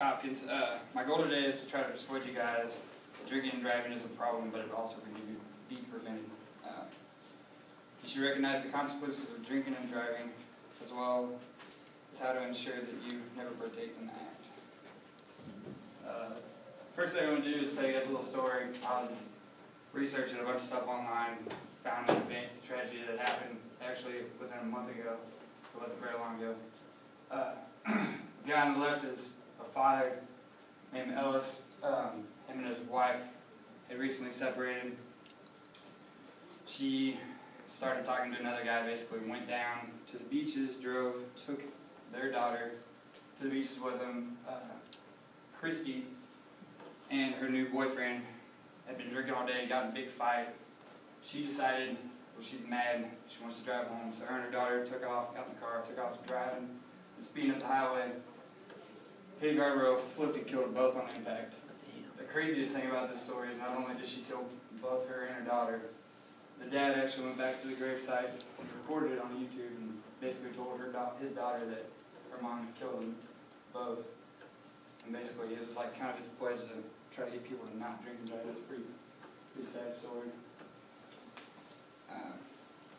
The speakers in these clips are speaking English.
Hopkins. My goal today is to try to persuade you guys that drinking and driving is a problem, but it also can be prevented. You should recognize the consequences of drinking and driving, as well as how to ensure that you never partake in the act. First thing I want to do is tell you guys a little story. I was researching a bunch of stuff online, found an event, a tragedy that happened actually within a month ago. It wasn't very long ago. The guy on the left is a father named Ellis. Him and his wife had recently separated. She started talking to another guy, basically went down to the beaches, took their daughter to the beaches with him. Christy and her new boyfriend had been drinking all day, got in a big fight. She decided, well, she's mad, she wants to drive home, so her and her daughter got in the car, took off driving, and speeding up the highway, hit a guardrail, flipped and killed them both on impact. The craziest thing about this story is not only did she kill both her and her daughter, the dad actually went back to the gravesite and recorded it on YouTube and basically told his daughter that her mom had killed them both. And basically it was like kind of his pledge to try to get people to not drink and drive. It's a pretty sad story.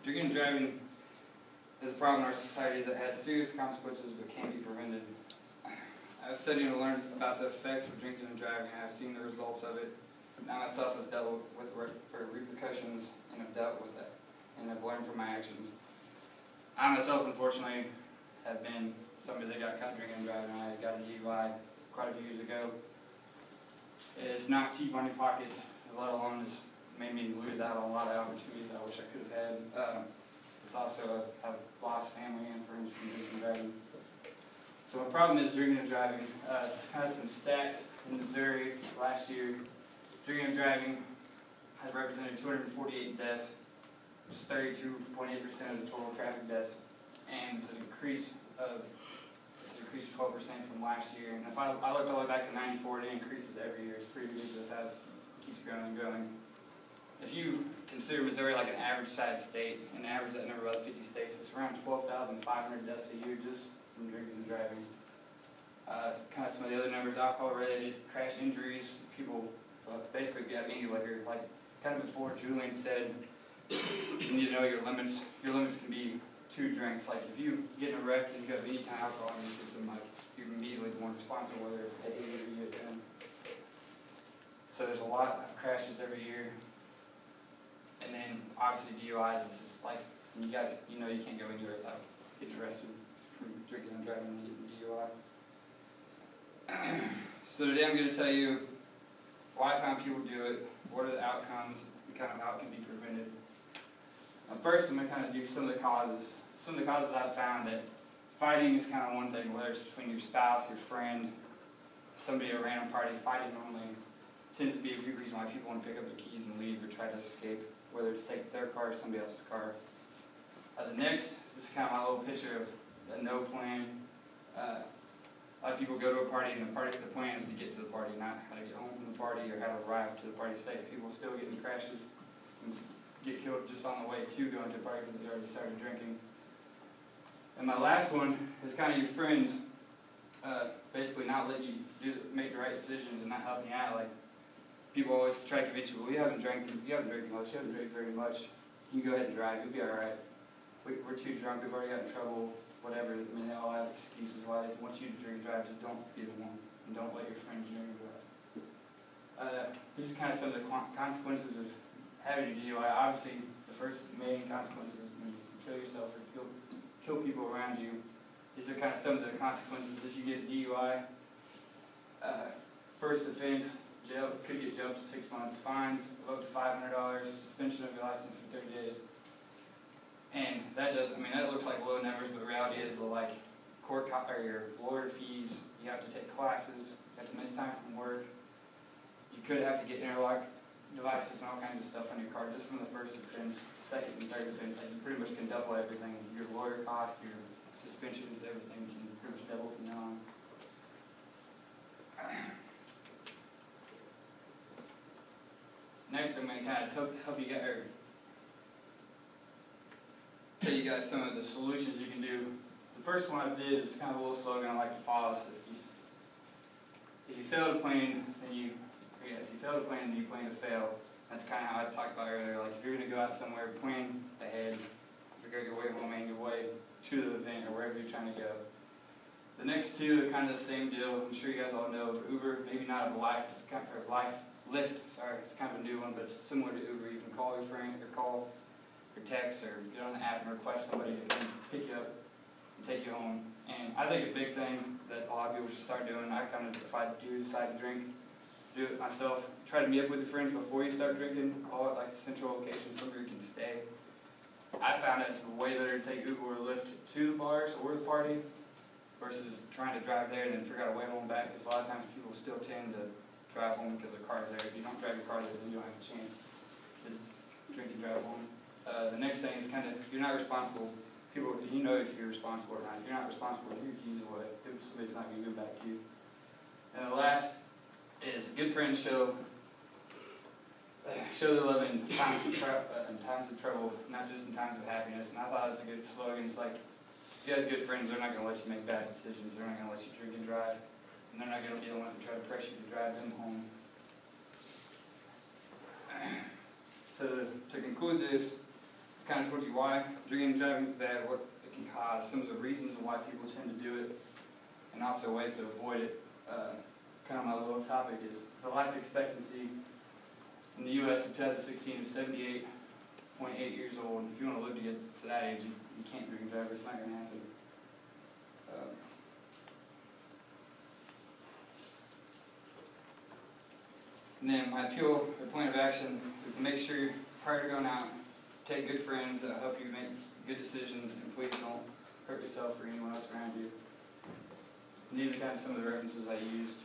Drinking and driving is a problem in our society that has serious consequences but can be prevented. I was studying to learn about the effects of drinking and driving, and I've seen the results of it. I myself has dealt with repercussions and have dealt with it, and have learned from my actions. I myself, unfortunately, have been somebody that got caught drinking and driving. I got a DUI quite a few years ago. It's not cheap on your pockets, let alone it's made me lose out on a lot of opportunities I wish I could have had. It's also I've lost family and friends from drinking and driving. So the problem is drinking and driving. Just kind of some stats in Missouri last year. Drinking and driving has represented 248 deaths, which is 32.8% of the total traffic deaths, and it's an increase of 12% from last year. And if I look all the way back to '94, it increases every year. It's pretty ridiculous how it keeps growing and growing. If you consider Missouri like an average-sized state, and average that number about 50 states, it's around 12,500 deaths a year just from drinking and driving. Kind of some of the other numbers: alcohol-related crash injuries. People basically get me like kind of before Julian said, you need to know your limits. Your limits can be 2 drinks. Like if you get in a wreck and you have any kind of alcohol in your system, like you're immediately the one responsible, whether at 8 or you at 10. So there's a lot of crashes every year. And then obviously DUIs is just like, you guys, you can't go anywhere without getting arrested from drinking and driving and getting DUI. So today I'm going to tell you why I found people do it, what are the outcomes, and kind of how it can be prevented. First, I'm going to kind of do some of the causes. Some of the causes I've found that fighting is kind of one thing, whether it's between your spouse, your friend, somebody at a random party. Fighting normally tends to be a big reason why people want to pick up their keys and leave or try to escape, whether it's take their car or somebody else's car. The next, this is kind of my little picture of a no plan. A lot of people go to a party and the plan is to get to the party, not how to get home from the party or how to arrive to the party safe. People still get in crashes and get killed just on the way to going to a party because they already started drinking. And my last one is kind of your friends basically not let you make the right decisions and not helping you out. Like people always try to convince you, well, you haven't drank much, you haven't drank very much. You can go ahead and drive, you'll be all right. We're too drunk, we've already got in trouble, whatever. I mean, they all have excuses why they want you to drink and drive. Just don't be the one, and don't let your friends drink and drive. This is kind of some of the consequences of having a DUI. Obviously, the first main consequence is when you kill yourself or kill people around you. These are kind of some of the consequences if you get a DUI. First offense, jail, could get jailed to 6 months, fines of up to $500, suspension of your license for 30 days. And that looks like low numbers, but the reality is like your lawyer fees, you have to take classes, you have to miss time from work. You could have to get interlock devices and all kinds of stuff on your car just from the first offense, second and third offense. Like you pretty much can double everything. Your lawyer costs, your suspensions, everything can pretty much double from now on. Next, I'm going to kind of help you get tell you guys some of the solutions you can do. The first one I did is kind of a little slogan I like to follow. So fail to plan, then you, if you fail to plan, then you plan to fail. That's kind of how I talked about earlier. Like if you're going to go out somewhere, plan ahead, figure out your way home and your way to the event or wherever you're trying to go. The next two are kind of the same deal. I'm sure you guys all know of Uber, maybe not of Lyft, it's kind of Lyft, sorry, it's kind of a new one, but it's similar to Uber. You can call your friend or call or text or get on the app and request somebody to come pick you up and take you home. And I think a big thing that a lot of people should start doing, I kind of, if I do decide to drink, do it myself. Try to meet up with your friends before you start drinking, all at like central locations, somewhere you can stay. I found it's way better to take Uber or Lyft to the bars or the party versus trying to drive there and then figure out a way home back, because a lot of times people still tend to drive home because their car's there. If you don't drive your car there, then you don't have a chance to drink and drive home. The next thing is kind of, you're not responsible. People, you know if you're responsible or not. If you're not responsible, give your keys away. Somebody's not going to give back to you. And the last is good friends show their love in times of trouble, not just in times of happiness. And I thought it was a good slogan. It's like, if you have good friends, they're not going to let you make bad decisions. They're not going to let you drink and drive. And they're not going to be the ones that try to pressure you to drive them home. So to conclude this, I kind of told you why drinking and driving is bad, what it can cause, some of the reasons and why people tend to do it, and also ways to avoid it. Kind of my little topic is the life expectancy in the U.S. in 2016 is 78.8 years old. If you want to live to get to that age, you can't drink and drive. It's not going to happen. And then my appeal, or plan of action, is to make sure prior to going out, take good friends that help you make good decisions, and please don't hurt yourself or anyone else around you. And these are kind of some of the references I used.